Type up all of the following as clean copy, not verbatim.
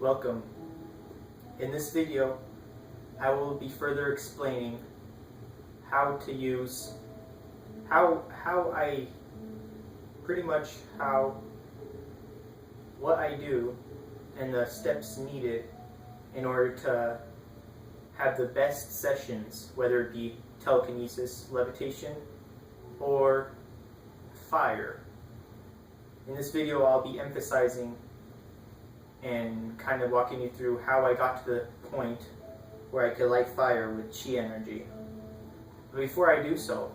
Welcome. In this video, I will be further explaining how to use, what I do and the steps needed in order to have the best sessions, whether it be telekinesis, levitation, or fire. In this video, I'll be emphasizing and kind of walking you through how I got to the point where I could light fire with chi energy. But before I do so,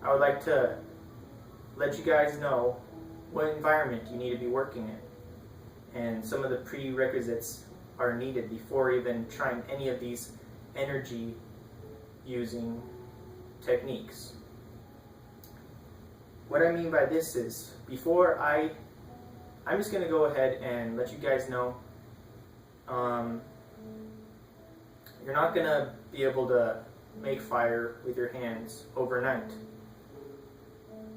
I would like to let you guys know what environment you need to be working in, and some of the prerequisites are needed before even trying any of these energy using techniques. What I mean by this is, I'm just going to go ahead and let you guys know, you're not going to be able to make fire with your hands overnight.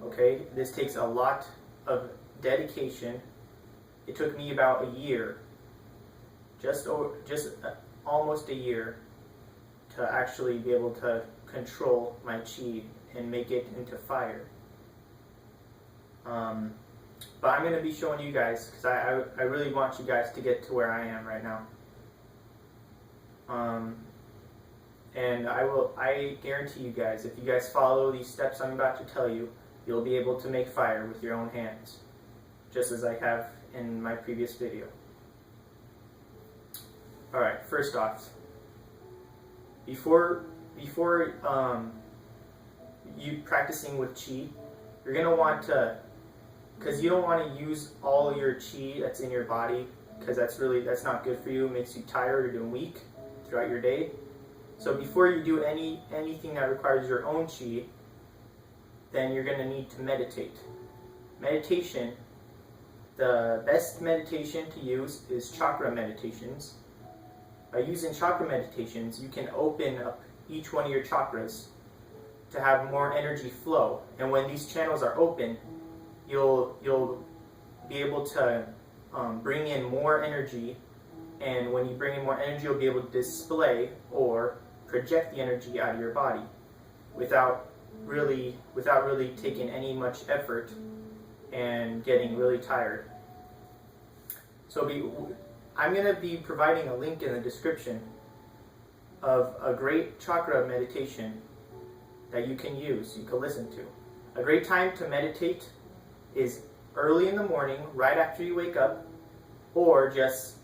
Okay, this takes a lot of dedication. It took me about a year, just almost a year, to actually be able to control my chi and make it into fire. But I'm going to be showing you guys, because I really want you guys to get to where I am right now. And I guarantee you guys, if you guys follow these steps I'm about to tell you, you'll be able to make fire with your own hands, just as I have in my previous video. Alright, first off, before you practicing with chi, you're going to want to, because you don't want to use all your chi that's in your body, because that's not good for you. It makes you tired or weak throughout your day. So before you do anything that requires your own chi, then you're going to need to meditate. Meditation, the best meditation to use is chakra meditations. By using chakra meditations, you can open up each one of your chakras to have more energy flow. And when these channels are open, you'll be able to bring in more energy, and when you bring in more energy, you'll be able to display or project the energy out of your body without really taking any much effort and getting really tired. So I'm going to be providing a link in the description of a great chakra meditation that you can use, you can listen to. A great time to meditate is early in the morning, right after you wake up, or just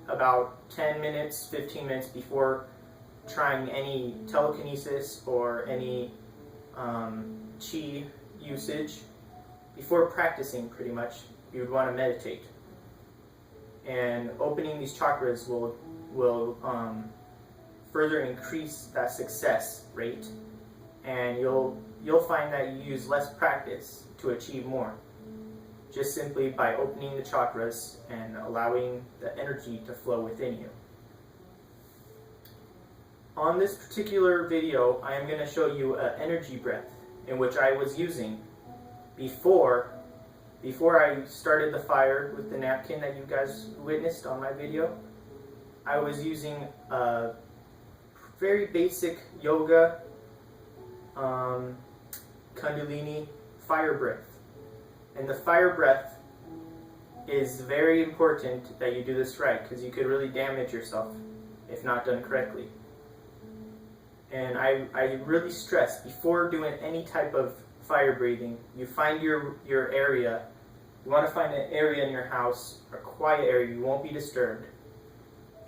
about 10 minutes, 15 minutes before trying any telekinesis or any chi usage. Before practicing, pretty much, you would want to meditate. And opening these chakras will further increase that success rate, and you'll find that you use less practice to achieve more, just simply by opening the chakras and allowing the energy to flow within you. On this particular video, I am going to show you an energy breath, in which I was using before I started the fire with the napkin that you guys witnessed on my video. I was using a very basic yoga Kundalini fire breath. And the fire breath is very important that you do this right, because you could really damage yourself if not done correctly. And I really stress, before doing any type of fire breathing, you find your area. You want to find an area in your house, a quiet area you won't be disturbed.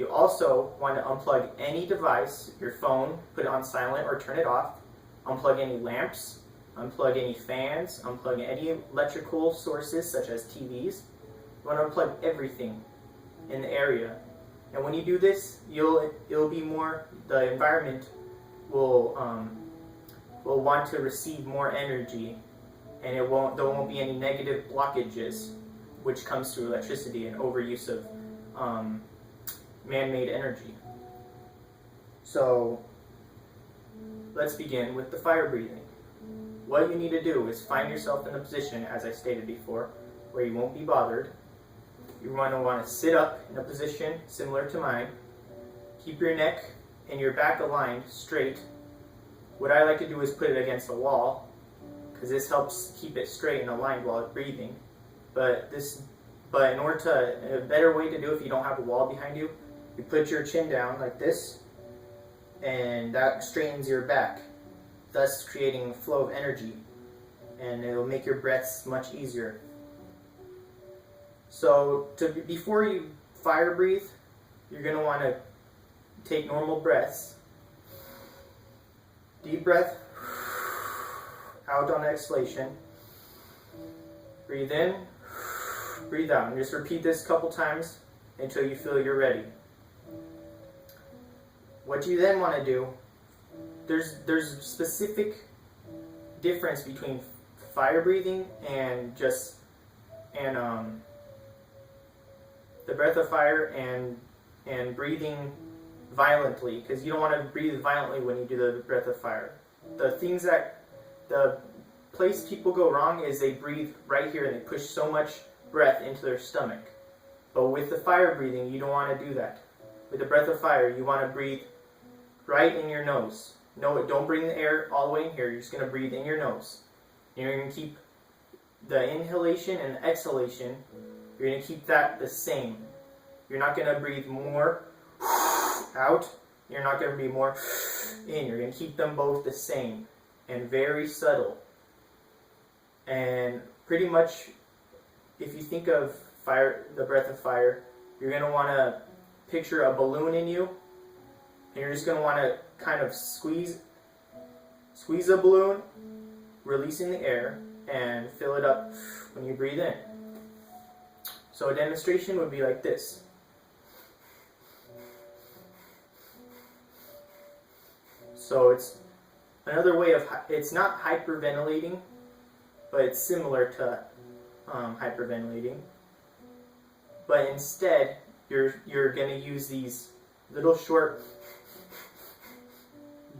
You also want to unplug any device, your phone, put it on silent or turn it off. Unplug any lamps, unplug any fans, unplug any electrical sources such as TVs. You want to unplug everything in the area. And when you do this, it'll be more, the environment will want to receive more energy, and there won't be any negative blockages, which comes through electricity and overuse of man-made energy. So let's begin with the fire breathing. What you need to do is find yourself in a position, as I stated before, where you won't be bothered. you want to sit up in a position similar to mine. Keep your neck and your back aligned straight. What I like to do is put it against the wall, because this helps keep it straight and aligned while breathing. But in order to, a better way to do it, if you don't have a wall behind you, you put your chin down like this, and that straightens your back, thus creating a flow of energy, and it'll make your breaths much easier. So before you fire breathe, you're going to want to take normal breaths. Deep breath, out on exhalation. Breathe in, breathe out. And just repeat this a couple times until you feel you're ready. What you then want to do, there's specific difference between fire breathing and the breath of fire and breathing violently, because you don't want to breathe violently when you do the breath of fire. The place people go wrong is they breathe right here and they push so much breath into their stomach. But with the fire breathing, you don't want to do that. With the breath of fire, you want to breathe right in your nose. No, don't bring the air all the way in here. You're just going to breathe in your nose. You're going to keep the inhalation and the exhalation, you're going to keep that the same. You're not going to breathe more out. You're not going to breathe more in. You're going to keep them both the same and very subtle. And pretty much, if you think of fire, the breath of fire, you're going to want to picture a balloon in you, and you're just going to want to kind of squeeze a balloon, releasing the air, and fill it up when you breathe in. So a demonstration would be like this. So it's another way of, it's not hyperventilating, but it's similar to hyperventilating. But instead, you're going to use these little short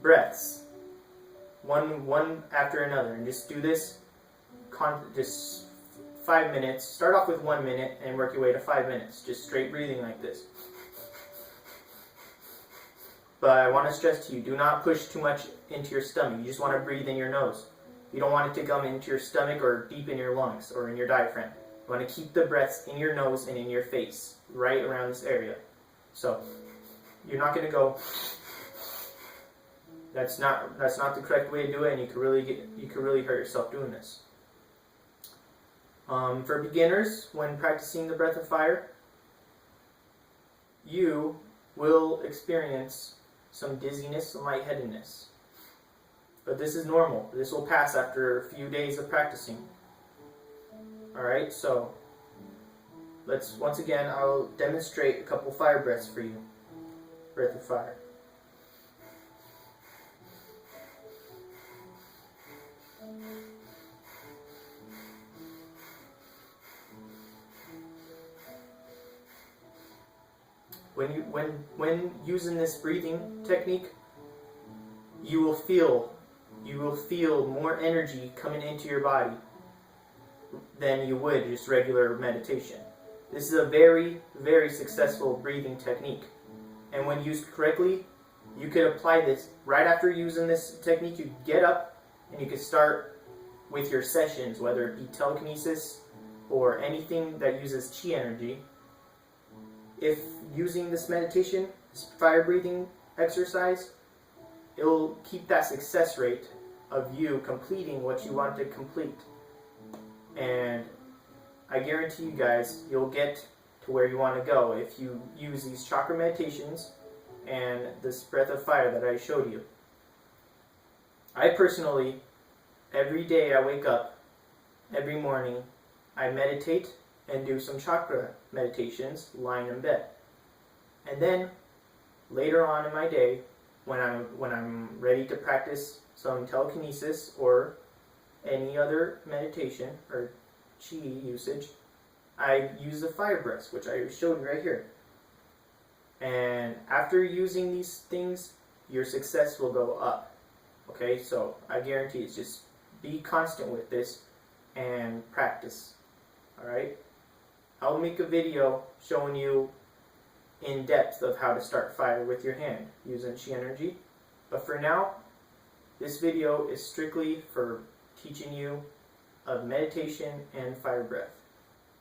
breaths, one after another, and just do this just 5 minutes. Start off with 1 minute and work your way to 5 minutes, just straight breathing like this. But I want to stress to you, do not push too much into your stomach. You just want to breathe in your nose. You don't want it to come into your stomach or deep in your lungs or in your diaphragm. You want to keep the breaths in your nose and in your face, right around this area. So you're not going to go. That's not the correct way to do it, and you could really hurt yourself doing this. For beginners, when practicing the breath of fire, you will experience some dizziness and lightheadedness. But this is normal. This will pass after a few days of practicing. Alright, so once again, I'll demonstrate a couple fire breaths for you. Breath of fire. When using this breathing technique, you will feel more energy coming into your body than you would just regular meditation. This is a very, very successful breathing technique. And when used correctly, you could apply this right after using this technique. You get up and you could start with your sessions, whether it be telekinesis or anything that uses chi energy. If using this meditation, this fire breathing exercise, it will keep that success rate of you completing what you want to complete. And I guarantee you guys, you'll get to where you want to go if you use these chakra meditations and this breath of fire that I showed you. I personally, every day I wake up, every morning, I meditate and do some chakra meditations lying in bed. And then later on in my day, when I'm ready to practice some telekinesis or any other meditation or chi usage, I use the fire breaths, which I showed you right here. And after using these things, your success will go up. Okay, so I guarantee it's just be constant with this and practice. Alright? I'll make a video showing you in depth of how to start fire with your hand using chi energy. But for now, this video is strictly for teaching you of meditation and fire breath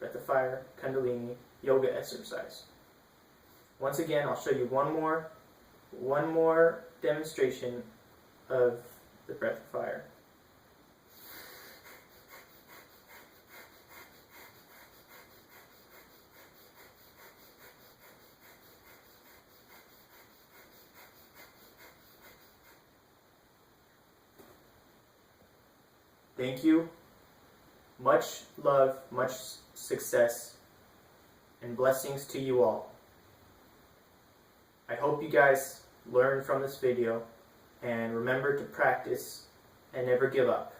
of fire, Kundalini, yoga exercise. Once again, I'll show you one more demonstration of the breath of fire. Thank you. Much love, much success, and blessings to you all. I hope you guys learned from this video, and remember to practice and never give up.